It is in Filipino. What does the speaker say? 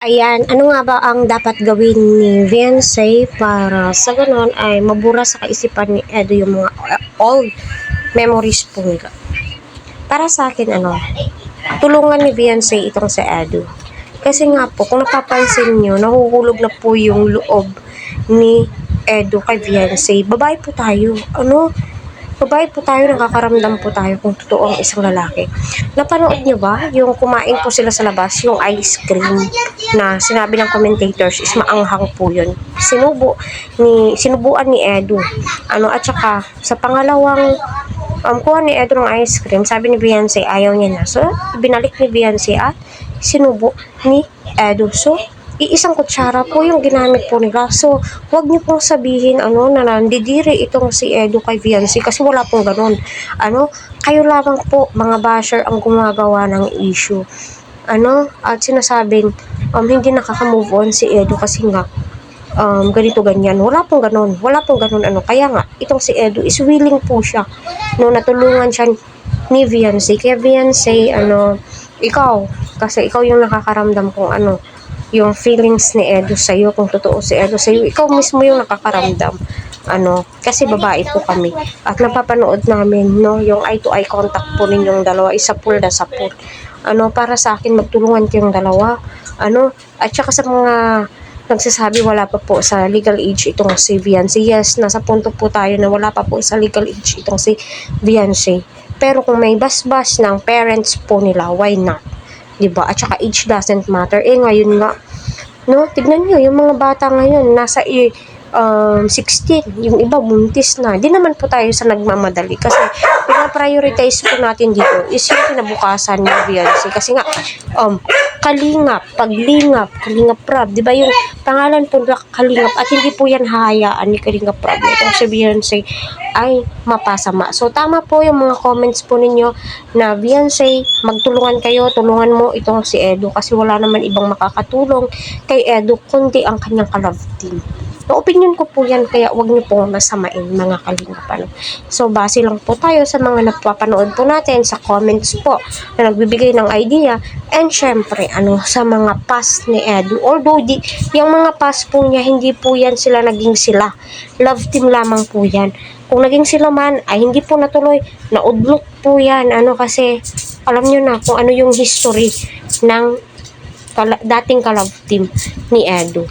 Ayan, ano nga ba ang dapat gawin ni Viancy para sa ganon ay mabura sa kaisipan ni Edo yung mga old memories po nila? Para sa akin, tulungan ni Viancy itong si Edo. Kasi nga po, kung napapansin nyo, nahuhulog na po yung loob ni Edo kay Viancy. Babae po tayo. Babae po tayo, nakakaramdam po tayo kung totoo ang isang lalaki. Napanood nyo ba yung kumain po sila sa labas, yung ice cream na sinabi ng commentators is maanghang po yun. Sinubuan ni Edo. At saka sa pangalawang kuha ni Edo ng ice cream, sabi ni Viancy ayaw niya na. So, binalik ni Viancy at sinubo ni Edo. So, iisang kutsara po yung ginamit po nila. So, wag niyo pong sabihin na nandidiri itong si Edo kay Viancy kasi wala pong ganun. Kayo lamang po mga basher ang gumagawa ng issue. At sinasabing hindi nakaka-move on si Edo kasi nga ganito ganyan. Wala pong ganun. Kaya nga itong si Edo is willing po siya natulungan siya ni Viancy. Kaya Viancy, ikaw kasi ikaw yung nakakaramdam kung yung feelings ni Edo sa'yo, kung totoo si Edo sa'yo, ikaw mismo yung nakakaramdam. Kasi babae po kami. At napapanood namin, yung eye-to-eye contact po ninyong dalawa, isa pool na sa pool. Para sa akin, magtulungan kayong dalawa. At saka sa mga nagsasabi wala pa po sa legal age itong si Viancy. Yes, nasa punto po tayo na wala pa po sa legal age itong si Viancy. Pero kung may basbas ng parents po nila, why not? Diba? At saka age doesn't matter. Ngayon nga, tignan nyo, yung mga bata ngayon, nasa 16, yung iba buntis na. Di naman po tayo sa nagmamadali kasi pina-prioritize po natin dito is yung kinabukasan ni Viancy. Kasi nga, Kalingap Prab, di ba yung pangalan po na Kalingap at hindi po yan hahayaan ni Kalingap Prab itong si Viancy ay mapasama. So tama po yung mga comments po ninyo na Viancy, magtulungan kayo, tulungan mo itong si Edo kasi wala naman ibang makakatulong kay Edo kundi ang kanyang ka-love team. Opinion ko po yan, kaya wag niyo pong masamain mga kalingap. So, base lang po tayo sa mga nagpapanood po natin sa comments po na nagbibigay ng idea. And syempre, sa mga past ni Edo. Although, yung mga past po niya, hindi po yan sila naging sila. Love team lamang po yan. Kung naging sila man, ay hindi po natuloy. Naudlot po yan. Kasi, alam nyo na kung ano yung history ng dating ka-love team ni Edo.